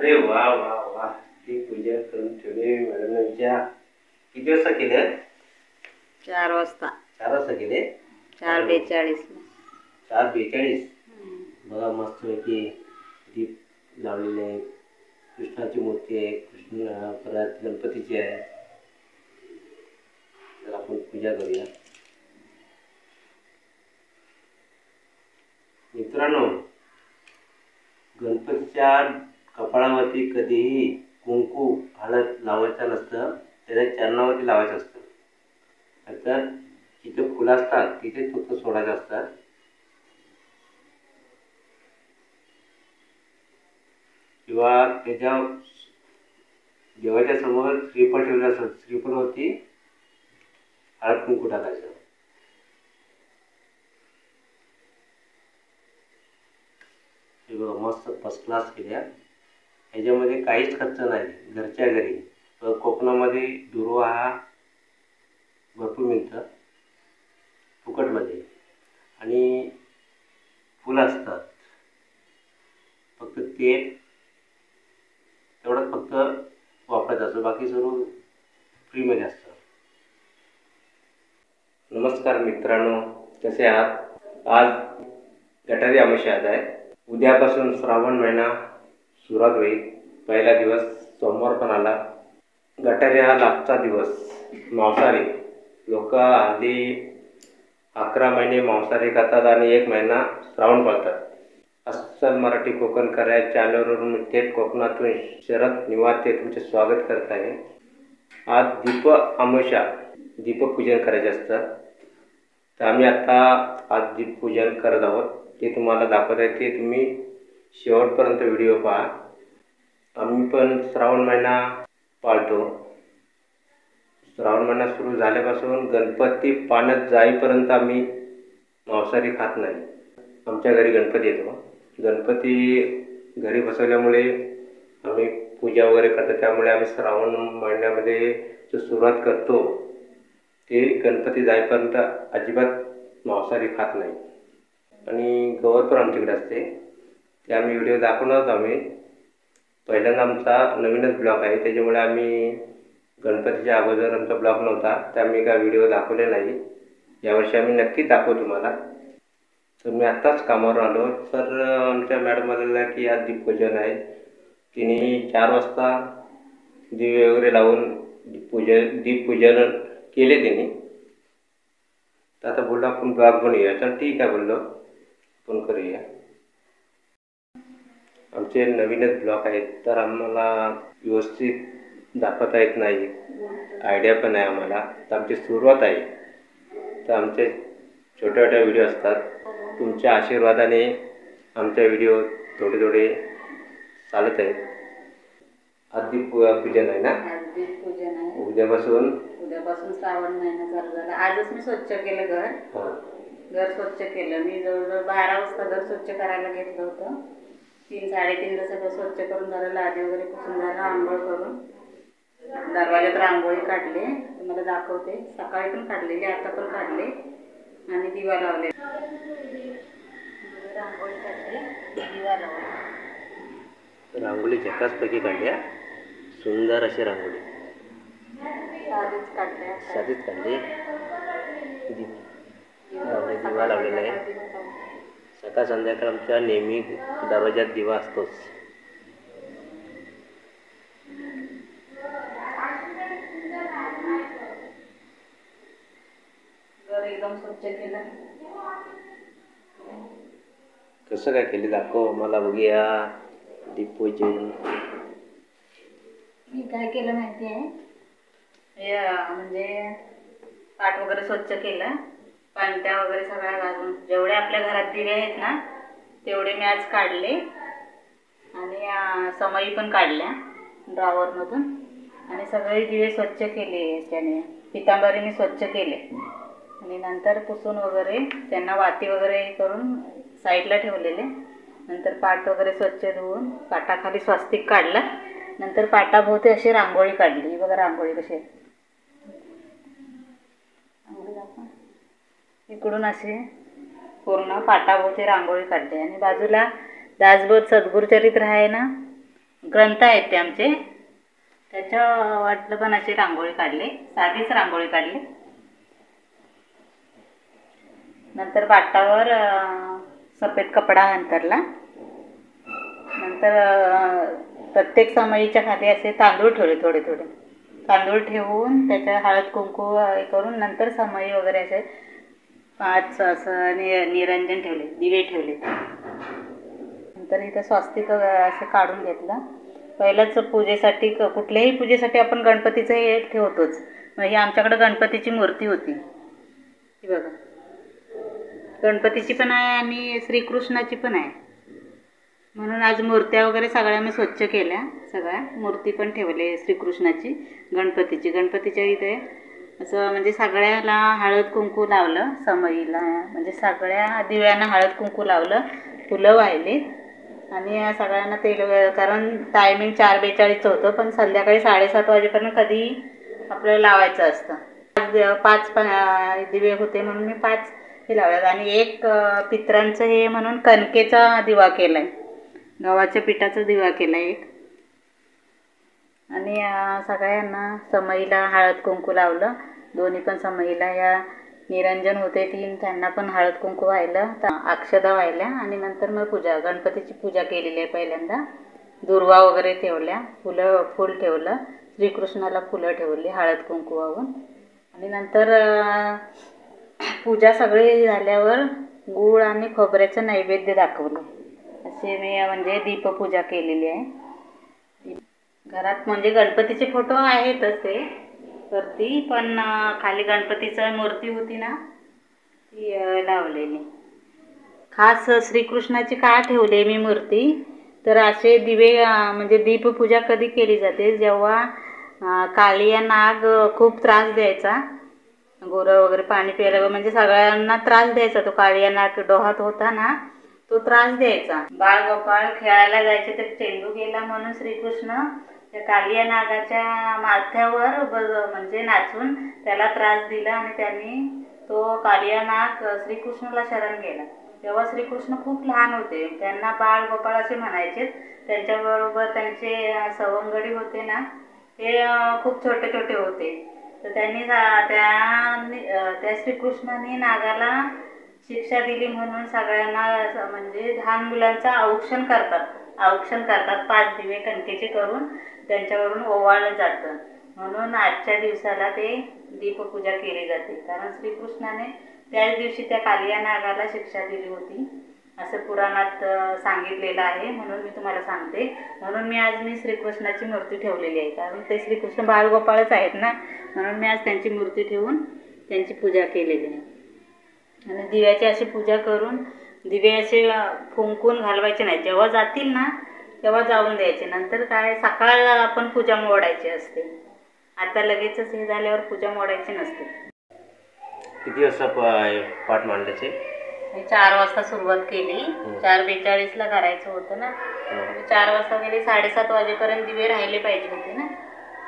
अरे वा वा वा, ती पूजा करून ठेवली मॅडमच्या. किती वाजता केले? 4 वाजता. 4 वाजता केले? 4:42. 4:42. बघा मस्त पैकी दीप लावलेले आहे. कृष्णाची मूर्ती आहे, कृष्ण परत गणपतीची आहे. तर आपण पूजा करूया. मित्रांनो, गणपतीच्या कपाळावरती कधीही कुंकू हळद लावायचं नसतं, त्याच्या चरणावरती लावायचं असतं. तर जिथे फुलं असतात तिथे फक्त सोडायचं असतात. किंवा त्याच्या देवाच्या समोर श्रीफळ ठेवलं असतं, श्रीफळवरती हळद कुंकू टाकायचं. हे बघा मस्त फर्स्ट क्लास केल्या. ह्याच्यामध्ये काहीच खर्च नाही, घरच्या घरी. कोकणामध्ये दुर्वा हा भरपूर मिळतं फुकटमध्ये, आणि फुलं असतात. फक्त ते तेवढंच फक्त वापरायचं असतं, बाकी सर्व फ्रीमध्ये असतं. नमस्कार मित्रांनो, कसे आहात? आज गटारी अमावस्या आहे. उद्यापासून श्रावण महिना सुरुवात होईल. पहिला दिवस सोमवार पण आला. गटारी हा लास्टचा दिवस. मांसाहारी लोक आधी 11 महिने मांसाहारी खातात आणि 1 महिना श्रावण पाळतात. अस्सल मराठी कोकण करा चॅनलवरून मी थेट कोकणातून शरद निवाते तुमचे स्वागत करत आहे. आज दीप अमावस्या, दीपपूजन करायचे असतं. तर आम्ही आता आज दीपपूजन करत आहोत. ते तुम्हाला दाखवत आहे, ते तुम्ही शेवटपर्यंत व्हिडिओ पहा. आम्ही पण श्रावण महिना पाळतो. श्रावण महिना सुरू झाल्यापासून गणपती पाण्यात जाईपर्यंत आम्ही मांसाहारी खात नाही. आमच्या घरी गणपती येतो. गणपती घरी बसवल्यामुळे आम्ही पूजा वगैरे करतो. त्यामुळे आम्ही श्रावण महिन्यामध्ये जो सुरुवात करतो ते गणपती जाईपर्यंत अजिबात मांसाहारी खात नाही. आणि गौर पण आमच्याकडे असते, ते आम्ही व्हिडिओ दाखवणार आम्ही. पहिल्यांदा आमचा नवीनच ब्लॉग आहे, त्याच्यामुळे आम्ही गणपतीच्या अगोदर आमचा ब्लॉग नव्हता, तर आम्ही काय व्हिडिओ दाखवले नाही. यावर्षी आम्ही नक्की दाखवू तुम्हाला. तर मी आत्ताच कामावर आलो, तर आमच्या मॅडम म्हणाल्या की आज दीपपूजन आहे. तिने 4 वाजता दिवे वगैरे लावून दीपपूजन केले तिने. तर आता बोललो आपण ब्लॉग बनवूया. तर ठीक आहे बोललो, आपण करूया. आमचे नवीनच ब्लॉग आहेत, तर आम्हाला व्यवस्थित दाखवता येत नाही, आयडिया पण आहे आम्हाला. तर आमची सुरुवात आहे. तर आमचे छोट्या छोट्या व्हिडिओ असतात. तुमच्या आशीर्वादाने आमच्या व्हिडिओ थोडे थोडे चालत आहेत. आज दीपपूजन आहे ना? दीपपूजन आहे. उद्यापासून श्रावण महिना चालू झाला. आजच मी स्वच्छ केलं घर स्वच्छ केलं. मी जवळजवळ 12 वाजता घर स्वच्छ करायला घेतलं होतं. 3-3:30 सगळं स्वच्छ करून झालं. लादी वगैरे पुसून झालं. आंघोळ करून दरवाजात रांगोळी काढली. तुम्हाला दाखवते. सकाळी पण काढलेली, आता पण काढले. आणि दिवा लावले. रांगोळी काढली, दिवा लावला. रांगोळी झकासपैकी काढल्या. सुंदर अशी रांगोळी साधीच काढली. दिवा लावलेला आहे. सकाळ संध्याकाळ आमच्या नेहमी दरवाजात दिवा असतोच. घर एकदम स्वच्छ केलं. कसं काय केली दाखव मला, बघूया दीपपूजन. मी काय केलं माहिती आहे, म्हणजे पाट वगैरे स्वच्छ केलं. पांट्या वगैरे सगळ्या घालून जेवढे आपल्या घरात दिवे आहेत ना तेवढे मी आज काढले. आणि समई पण काढल्या ड्रॉवरमधून. आणि सगळे दिवे स्वच्छ केले. त्याने पितांबरीने स्वच्छ केले. आणि नंतर पुसून वगैरे त्यांना वाती वगैरे करून साईडला ठेवलेले. नंतर पाट वगैरे स्वच्छ धुवून पाटाखाली स्वस्तिक काढलं. नंतर पाटाभोवती अशी रांगोळी काढली. बघा रांगोळी कशी आहे. इकडून अशी पूर्ण पाटाभोवती रांगोळी काढली. आणि बाजूला दासबोध सद्गुरुचरित्र आहे ना, ग्रंथ आहेत ते आमचे, त्याच्या वाटलं पण अशी रांगोळी काढली, साधीच रांगोळी काढली. नंतर पाटावर सफेद कपडा अंतरला. नंतर प्रत्येक समईच्या खाली असे तांदूळ ठेवले, थोडे थोडे तांदूळ ठेवून त्याच्या हळद कुंकू हे करून नंतर समई वगैरे असे 5 असं निरंजन ठेवले, दिवे ठेवले. नंतर इथं स्वास्तिक असं काढून घेतलं. पहिलंच पूजेसाठी, कुठल्याही पूजेसाठी आपण गणपतीचं हे ठेवतोच. मग ही आमच्याकडे गणपतीची मूर्ती होती, ही बघा. गणपतीची पण आहे आणि श्रीकृष्णाची पण आहे. म्हणून आज मूर्त्या वगैरे सगळ्या मी स्वच्छ केल्या. सगळ्या मूर्ती पण ठेवले श्रीकृष्णाची, गणपतीच्या इथे असं म्हणजे सगळ्याला हळद कुंकू लावलं. समईला म्हणजे सगळ्या दिव्यांना हळद कुंकू लावलं, फुलं वाहिली आणि सगळ्यांना तेल, कारण टायमिंग 4:42 होतं, पण संध्याकाळी 7:30 वाजेपर्यंत कधी आपल्याला लावायचं असतं. 5 दिवे होते म्हणून मी 5 हे लावले. आणि एक पितरांचं हे म्हणून कणकेचा दिवा केला आहे, गव्हाच्या पिठाचा दिवा केला एक. आणि सगळ्यांना समईला हळद कुंकू लावलं. दोन्ही पण समईला या निरंजन होते 3, त्यांना पण हळद कुंकू वाहिलं, अक्षदा वाहिल्या. आणि नंतर मग गणपतीची पूजा केलेली आहे. पहिल्यांदा दुर्वा वगैरे ठेवल्या, फूल ठेवलं, श्रीकृष्णाला फुलं ठेवली हळद कुंकू वाहून. आणि नंतर पूजा सगळी झाल्यावर गूळ आणि खोबऱ्याचं नैवेद्य दाखवलं. असे मी म्हणजे दीपपूजा केलेली आहे. घरात म्हणजे गणपतीचे फोटो आहेतच ते वरती, पण खाली गणपतीची मूर्ती होती ना, ती लावलेली. खास श्रीकृष्णाची का ठेवली मी मूर्ती, तर असे दिवे म्हणजे दीपपूजा कधी केली जाते जेव्हा कालिया नाग खूप त्रास द्यायचा, गोरं वगैरे पाणी प्यायला म्हणजे सगळ्यांना त्रास द्यायचा. तो कालिया नाग डोहात होता ना, तो त्रास द्यायचा. बाळ गोपाळ खेळायला जायचे तर चेंडू गेला म्हणून श्रीकृष्ण त्या कालिया नागाच्या माथ्यावर म्हणजे नाचून त्याला त्रास दिला आणि त्यांनी तो कालिया नाग श्रीकृष्णाला शरण गेला. तेव्हा श्रीकृष्ण खूप लहान होते, त्यांना बाळ गोपाळ असे म्हणायचे. त्यांच्याबरोबर त्यांचे सवंगडी होते ना, ते खूप छोटे छोटे होते. तर त्यांनी त्या श्रीकृष्णाने नागाला शिक्षा दिली म्हणून सगळ्यांना म्हणजे लहान मुलांचं औक्षण करतात 5 दिवे कणकेचे करून त्यांच्यावरून ओवाळलं जातं. म्हणून आजच्या दिवसाला ते दीपपूजा केली जाते, कारण श्रीकृष्णाने त्याच दिवशी त्या कालिया नागाला शिक्षा दिली होती असं पुराणात सांगितलेलं आहे. म्हणून मी तुम्हाला सांगते. म्हणून मी श्रीकृष्णाची मूर्ती ठेवलेली आहे, कारण ते श्रीकृष्ण बाळगोपाळच आहेत ना, म्हणून मी आज त्यांची मूर्ती ठेवून त्यांची पूजा केलेली आहे. आणि दिव्याची अशी पूजा करून दिवे असे फुंकून घालवायचे नाही, जेव्हा जातील ना तेव्हा जाऊन द्यायचे. नंतर काय सकाळला आपण पूजा मोडायची असते, आता लगेचच हे झाल्यावर पूजा मोडायची नसते. किती वाजता पाठ मांडायचे? 4 वाजता सुरुवात केली, 4:42ला करायचं होतं ना, 4 वाजता गेली, 7:30 वाजेपर्यंत दिवे राहिले पाहिजे होते ना,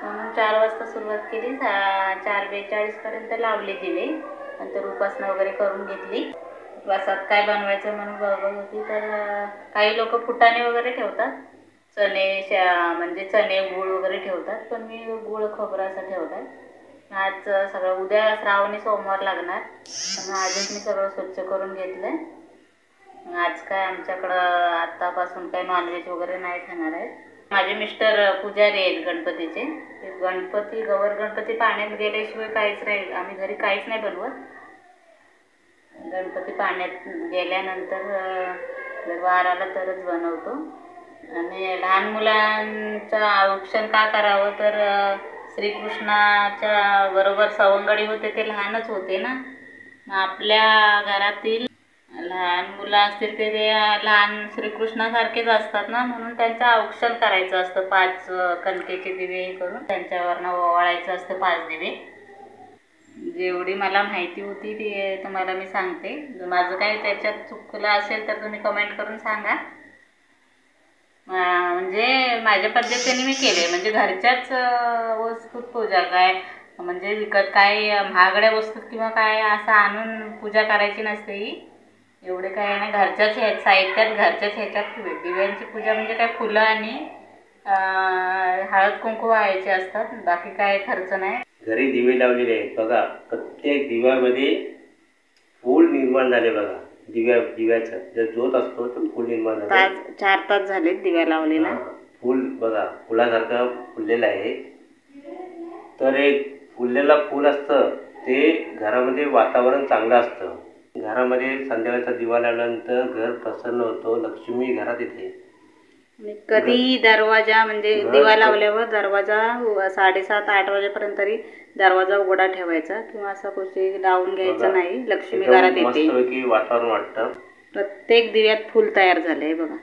म्हणून 4 वाजता सुरुवात केली, 4:42पर्यंत लावले दिवे. नंतर उपासना वगैरे करून घेतली. उपवासात काय बनवायचं म्हणून बघत होती, तर काही लोक फुटाणे वगैरे ठेवतात, म्हणजे चणे गूळ वगैरे ठेवतात, पण मी गूळ खोबरं असं ठेवतात. आज सगळं, उद्या श्रावणी सोमवार लागणार, पण आजच मी सगळं स्वच्छ करून घेतलंय. आज काय आमच्याकडं आत्तापासून काही नॉनव्हेज वगैरे नाही खाणार आहे. माझे मिस्टर पुजारी आहेत गणपतीचे. गणपती पाण्यात गेल्याशिवाय काहीच नाही, आम्ही घरी काहीच नाही बनवत. गणपती पाण्यात गेल्यानंतर जर वार आला तरच बनवतो. आणि लहान मुलांचं औक्षण का करावं, तर श्रीकृष्णाच्या बरोबर सवंगडी होते, ते लहानच होते ना, आपल्या घरातील लहान मुलं असतील ते लहान श्रीकृष्णासारखेच असतात ना, म्हणून त्यांचं औक्षण करायचं असतं. 5 कणकेचे दिवे करून त्यांच्यावरनं ओवाळायचं असतं 5 दिवे. जेवढी मला माहिती होती ती तुम्हाला मी सांगते. माझं काही त्याच्यात चुकलं असेल तर तुम्ही कमेंट करून सांगा. म्हणजे माझ्या पद्धतीने मी केले, म्हणजे घरच्याच वस्तूत पूजा, काय म्हणजे विकत काय महागड्या वस्तूत किंवा काय असं आणून पूजा करायची नसते. ही एवढे काय नाही, घरच्याच साहित्यात घरच्याच ह्याच्यात दिव्यांची पूजा म्हणजे काय फुलं आणि हळद कुंकू व्हायचे असतात, बाकी काय खर्च नाही. घरी दिवे लावलेले आहेत बघा, प्रत्येक दिव्यामध्ये फूल निर्माण झाले बघा. दिव्याचं जर ज्योत असतो तर फूल निर्माण झाले. 4 तास झाले दिव्या लावलेला. फूल बघा फुलासारखं फुललेलं आहे. तर एक फुललेला फूल असतं ते घरामध्ये वातावरण चांगलं असतं. घरामध्ये संध्याकाळचा दिवा लावल्यानंतर घर प्रसन्न होतं, लक्ष्मी घरात येते. कधी दरवाजा म्हणजे दिवा लावल्यावर दरवाजा 7:30-8 वाजेपर्यंत तरी दरवाजा उघडा ठेवायचा किंवा असा कुठे लावून घ्यायचा नाही, लक्ष्मी घरात येते. मस्तपैकी वातावरण वाटतं. प्रत्येक दिव्यात फुल तयार झालंय बघा.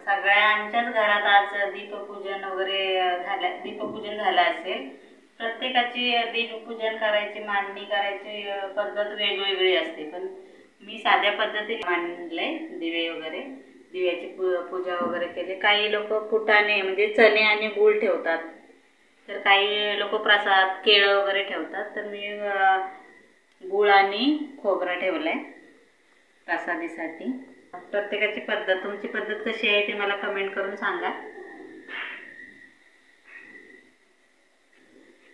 सगळ्यांच्याच घरात आज दीपपूजन वगैरे दीपपूजन झालं असेल. प्रत्येकाची दीपपूजन करायची, मांडणी करायची पद्धत वेगवेगळी असते, पण मी साध्या पद्धतीने मांडले दिवे वगैरे, दिव्याची पूजा वगैरे केली. काही लोक फुटाणे म्हणजे चणे आणि गूळ ठेवतात, तर काही लोक प्रसाद केळं वगैरे ठेवतात. तर मी गूळ आणि खोबरं ठेवलंय प्रसादीसाठी. प्रत्येकाची पद्धत, तुमची पद्धत कशी आहे ते मला कमेंट करून सांगा,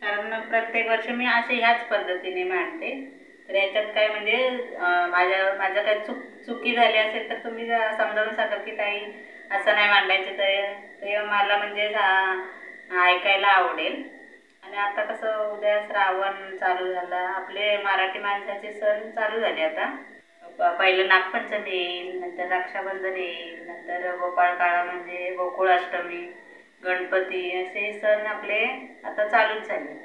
कारण प्रत्येक वर्षी मी असे ह्याच पद्धतीने मांडते. तर याच्यात काय म्हणजे माझं काय चुकी झाली असेल तर तुम्ही समजावून सांगाल की ताई असं नाही मांडायचं, तर मला म्हणजे ऐकायला आवडेल. आणि आता कसं उद्या श्रावण चालू झाला, आपले मराठी माणसाचे सण चालू झाले आता. पहिलं नागपंचमी येईल, नंतर रक्षाबंधन येईल, नंतर गोपाळकाळा म्हणजे गोकुळाष्टमी, गणपती, असे सण आपले आता चालूच झाले.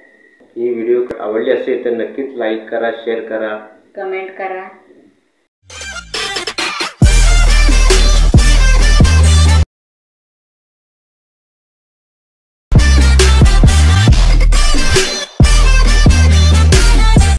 ही व्हिडिओ आवडली असेल तर नक्कीच लाईक करा, शेअर करा, कमेंट करा.